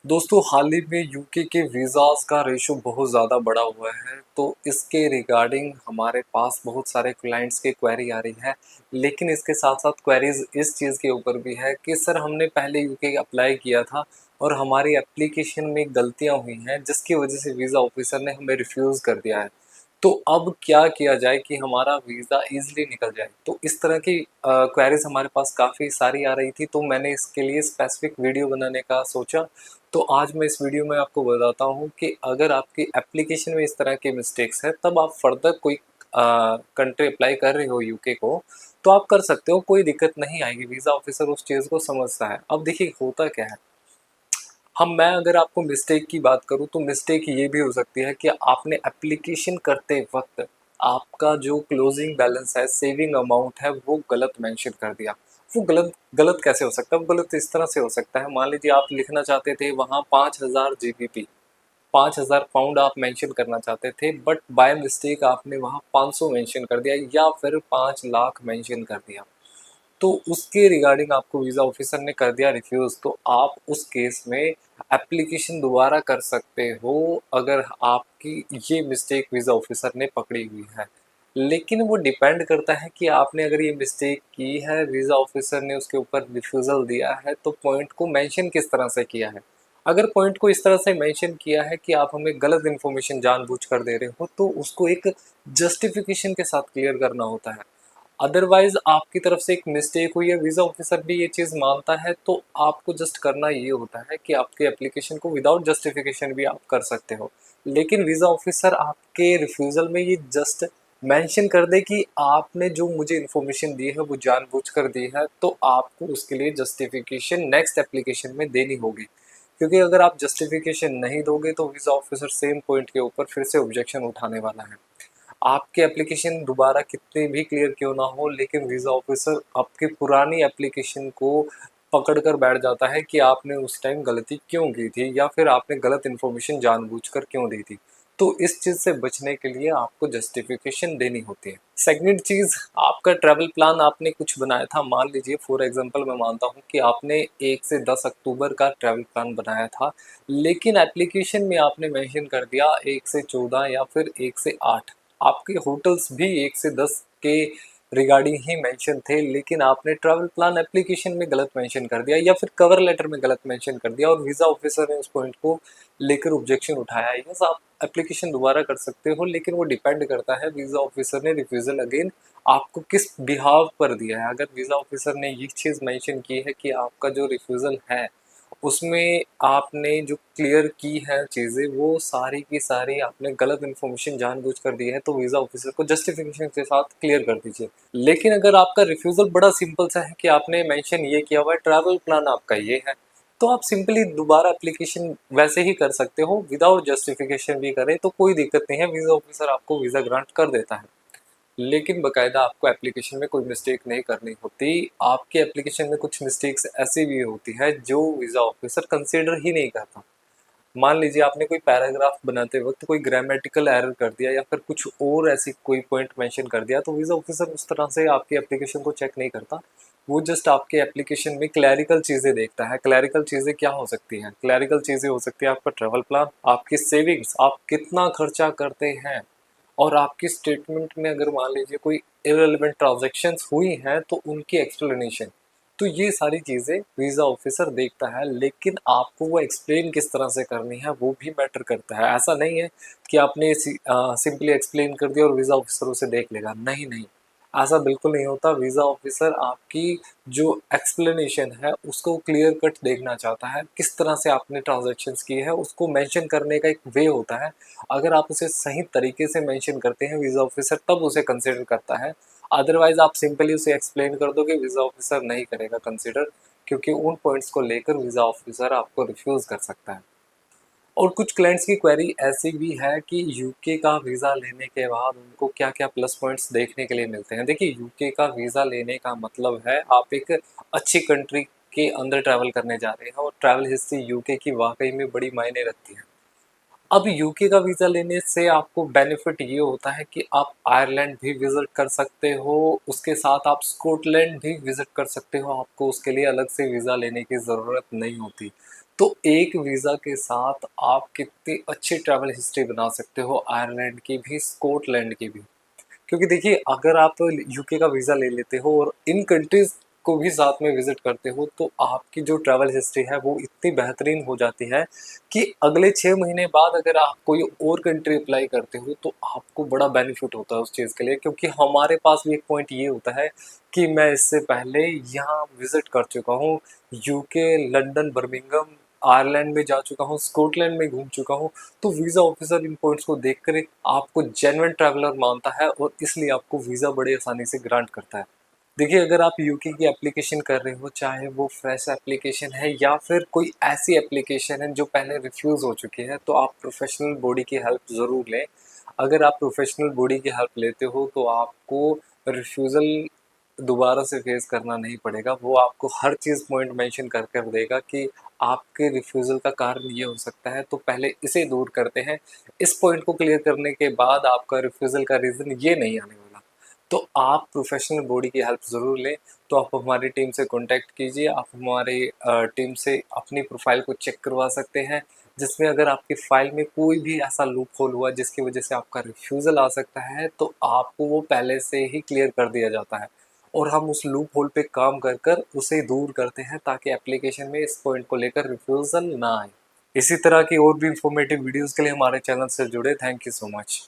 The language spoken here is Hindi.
दोस्तों हाल ही में यूके के वीज़ाज़ का रेशो बहुत ज़्यादा बढ़ा हुआ है, तो इसके रिगार्डिंग हमारे पास बहुत सारे क्लाइंट्स की क्वेरी आ रही है। लेकिन इसके साथ-साथ क्वेरीज़ इस चीज़ के ऊपर भी है कि सर हमने पहले यूके अप्लाई किया था और हमारी एप्लीकेशन में गलतियाँ हुई हैं, जिसकी वजह से वीज़ा ऑफ़िसर ने हमें रिफ्यूज़ कर दिया है। तो अब क्या किया जाए कि हमारा वीज़ा ईज़िली निकल जाए? तो इस तरह की क्वेरीज़ हमारे पास काफ़ी सारी आ रही थी, तो मैंने इसके लिए स्पेसिफ़िक वीडियो बनाने का सोचा। तो आज मैं इस वीडियो में आपको बताता हूँ कि अगर आपकी एप्लीकेशन में इस तरह के मिस्टेक्स हैं, तब आप फर्दर कोई कंट्री अप्लाई कर रहे हो यूके को, तो आप कर सकते हो, कोई दिक्कत नहीं आएगी, वीज़ा ऑफ़िसर उस चीज़ को समझता है। अब देखिए होता क्या है, मैं अगर आपको मिस्टेक की बात करूँ तो मिस्टेक ये भी हो सकती है कि आपने एप्लीकेशन करते वक़्त आपका जो क्लोजिंग बैलेंस है, सेविंग अमाउंट है, वो गलत मेंशन कर दिया। वो गलत गलत कैसे हो सकता है? वो गलत इस तरह से हो सकता है, मान लीजिए आप लिखना चाहते थे वहाँ 5000 जीबीपी, 5000 पाउंड आप मेंशन करना चाहते थे, बट बाय मिस्टेक आपने वहाँ 500 मेंशन कर दिया या फिर 5 लाख मेंशन कर दिया। तो उसके रिगार्डिंग आपको वीज़ा ऑफिसर ने कर दिया रिफ्यूज़, तो आप उस केस में एप्लीकेशन दोबारा कर सकते हो अगर आपकी ये मिस्टेक वीज़ा ऑफिसर ने पकड़ी हुई है। लेकिन वो डिपेंड करता है कि आपने अगर ये मिस्टेक की है, वीज़ा ऑफिसर ने उसके ऊपर रिफ्यूज़ल दिया है, तो पॉइंट को मेंशन किस तरह से किया है। अगर पॉइंट को इस तरह से मेंशन किया है कि आप हमें गलत इन्फॉर्मेशन जानबूझकर दे रहे हो, तो उसको एक जस्टिफिकेशन के साथ क्लियर करना होता है। अदरवाइज आपकी तरफ से एक मिस्टेक हुई है, वीज़ा ऑफिसर भी ये चीज़ मानता है, तो आपको जस्ट करना ये होता है कि आपके एप्लीकेशन को विदाउट जस्टिफिकेशन भी आप कर सकते हो। लेकिन वीज़ा ऑफिसर आपके रिफ्यूज़ल में ये जस्ट मेंशन कर दे कि आपने जो मुझे इन्फॉर्मेशन दी है वो जानबूझकर दी है, तो आपको उसके लिए जस्टिफिकेशन नेक्स्ट एप्लीकेशन में देनी होगी। क्योंकि अगर आप जस्टिफिकेशन नहीं दोगे तो वीज़ा ऑफिसर सेम पॉइंट के ऊपर फिर से ऑब्जेक्शन उठाने वाला है। आपकी एप्लीकेशन दोबारा कितनी भी क्लियर क्यों ना हो, लेकिन वीज़ा ऑफिसर आपकी पुरानी एप्लीकेशन को पकड़ कर बैठ जाता है कि आपने उस टाइम गलती क्यों की थी या फिर आपने गलत इन्फॉर्मेशन जानबूझकर क्यों दी थी। तो इस चीज़ से बचने के लिए आपको जस्टिफिकेशन देनी होती है। सेकंड चीज़, आपका ट्रैवल प्लान आपने कुछ बनाया था, मान लीजिए फॉर एग्जांपल मैं मानता हूँ कि आपने 1 से 10 अक्टूबर का ट्रैवल प्लान बनाया था, लेकिन एप्लीकेशन में आपने मेंशन कर दिया 1 से 14 या फिर 1 से 8। आपके होटल्स भी 1 से 10 के रिगार्डिंग ही मेंशन थे, लेकिन आपने ट्रैवल प्लान एप्लीकेशन में गलत मेंशन कर दिया या फिर कवर लेटर में गलत मेंशन कर दिया और वीज़ा ऑफिसर ने उस पॉइंट को लेकर ऑब्जेक्शन उठाया। यस, आप एप्लीकेशन दोबारा कर सकते हो, लेकिन वो डिपेंड करता है वीज़ा ऑफिसर ने रिफ्यूज़ल अगेन आपको किस बिहाव पर दिया है। अगर वीज़ा ऑफिसर ने ये चीज़ मेंशन की है कि आपका जो रिफ्यूज़ल है उसमें आपने जो क्लियर की है चीज़ें, वो सारी की सारी आपने गलत इन्फॉर्मेशन जानबूझकर दी है, तो वीज़ा ऑफिसर को जस्टिफिकेशन के साथ क्लियर कर दीजिए। लेकिन अगर आपका रिफ्यूज़ल बड़ा सिंपल सा है कि आपने मेंशन ये किया हुआ है ट्रैवल प्लान आपका ये है, तो आप सिंपली दोबारा एप्लीकेशन वैसे ही कर सकते हो, विदाउट जस्टिफिकेशन भी करें तो कोई दिक्कत नहीं है, वीज़ा ऑफिसर आपको वीज़ा ग्रांट कर देता है। लेकिन बाकायदा आपको एप्लीकेशन में कोई मिस्टेक नहीं करनी होती। आपके एप्लीकेशन में कुछ मिस्टेक्स ऐसी भी होती है जो वीज़ा ऑफिसर कंसीडर ही नहीं करता। मान लीजिए आपने कोई पैराग्राफ बनाते वक्त कोई ग्रामेटिकल एरर कर दिया या फिर कुछ और ऐसी कोई पॉइंट मेंशन कर दिया, तो वीज़ा ऑफिसर उस तरह से आपकी एप्लीकेशन को चेक नहीं करता। वो जस्ट आपके एप्लीकेशन में क्लैरिकल चीज़ें देखता है। क्लैरिकल चीज़ें क्या हो सकती हैं? क्लैरिकल चीज़ें हो सकती है आपका ट्रैवल प्लान, आपकी सेविंग्स, आप कितना खर्चा करते हैं, और आपकी स्टेटमेंट में अगर मान लीजिए कोई इररिलेवेंट ट्रांजैक्शंस हुई हैं तो उनकी एक्सप्लेनेशन। तो ये सारी चीज़ें वीज़ा ऑफिसर देखता है, लेकिन आपको वो एक्सप्लेन किस तरह से करनी है वो भी मैटर करता है। ऐसा नहीं है कि आपने सिंपली एक्सप्लेन कर दिया और वीज़ा ऑफिसर उसे देख लेगा, नहीं नहीं, ऐसा बिल्कुल नहीं होता। वीज़ा ऑफिसर आपकी जो एक्सप्लेनेशन है उसको क्लियर कट देखना चाहता है, किस तरह से आपने ट्रांजैक्शंस की है उसको मेंशन करने का एक वे होता है। अगर आप उसे सही तरीके से मेंशन करते हैं वीज़ा ऑफिसर तब उसे कंसिडर करता है। अदरवाइज आप सिंपली उसे एक्सप्लेन कर दोगे, वीज़ा ऑफिसर नहीं करेगा कंसिडर, क्योंकि उन पॉइंट्स को लेकर वीज़ा ऑफिसर आपको रिफ्यूज़ कर सकता है। और कुछ क्लाइंट्स की क्वेरी ऐसी भी है कि यूके का वीज़ा लेने के बाद उनको क्या क्या प्लस पॉइंट्स देखने के लिए मिलते हैं। देखिए, यूके का वीज़ा लेने का मतलब है आप एक अच्छी कंट्री के अंदर ट्रैवल करने जा रहे हैं और ट्रैवल हिस्ट्री यूके की वाकई में बड़ी मायने रखती है। अब यूके का वीज़ा लेने से आपको बेनिफिट ये होता है कि आप आयरलैंड भी विज़िट कर सकते हो, उसके साथ आप स्कॉटलैंड भी विज़िट कर सकते हो, आपको उसके लिए अलग से वीज़ा लेने की ज़रूरत नहीं होती। तो एक वीज़ा के साथ आप कितनी अच्छी ट्रैवल हिस्ट्री बना सकते हो, आयरलैंड की भी, स्कॉटलैंड की भी। क्योंकि देखिए, अगर आप यूके का वीज़ा ले लेते हो और इन कंट्रीज़ को भी साथ में विज़िट करते हो, तो आपकी जो ट्रैवल हिस्ट्री है वो इतनी बेहतरीन हो जाती है कि अगले 6 महीने बाद अगर आप कोई और कंट्री अप्लाई करते हो तो आपको बड़ा बेनिफिट होता है उस चीज़ के लिए। क्योंकि हमारे पास भी एक पॉइंट ये होता है कि मैं इससे पहले यहाँ विज़िट कर चुका हूँ, यूके, लंदन, बर्मिंघम, आयरलैंड में जा चुका हूँ, स्कॉटलैंड में घूम चुका हूँ। तो वीज़ा ऑफिसर इन पॉइंट्स को देखकर आपको जेन्युइन ट्रैवलर मानता है और इसलिए आपको वीज़ा बड़ी आसानी से ग्रांट करता है। देखिए, अगर आप यूके की एप्लीकेशन कर रहे हो, चाहे वो फ्रेश एप्लीकेशन है या फिर कोई ऐसी एप्लीकेशन है जो पहले रिफ्यूज़ हो चुकी है, तो आप प्रोफेशनल बॉडी की हेल्प ज़रूर लें। अगर आप प्रोफेशनल बॉडी की हेल्प लेते हो तो आपको रिफ्यूज़ल दोबारा से फेस करना नहीं पड़ेगा। वो आपको हर चीज़ पॉइंट मेंशन कर कर देगा कि आपके रिफ्यूज़ल का कारण ये हो सकता है, तो पहले इसे दूर करते हैं। इस पॉइंट को क्लियर करने के बाद आपका रिफ्यूज़ल का रीज़न ये नहीं आने वाला। तो आप प्रोफेशनल बॉडी की हेल्प ज़रूर लें। तो आप हमारी टीम से कॉन्टैक्ट कीजिए, आप हमारी टीम से अपनी प्रोफ़ाइल को चेक करवा सकते हैं, जिसमें अगर आपकी फ़ाइल में कोई भी ऐसा लूप होल हुआ जिसकी वजह से आपका रिफ्यूज़ल आ सकता है, तो आपको वो पहले से ही क्लियर कर दिया जाता है और हम उस लूप होल पे काम कर कर उसे दूर करते हैं ताकि एप्लीकेशन में इस पॉइंट को लेकर रिफ्यूज़ल ना आए। इसी तरह की और भी इन्फॉर्मेटिव वीडियोज़ के लिए हमारे चैनल से जुड़े। Thank you so much.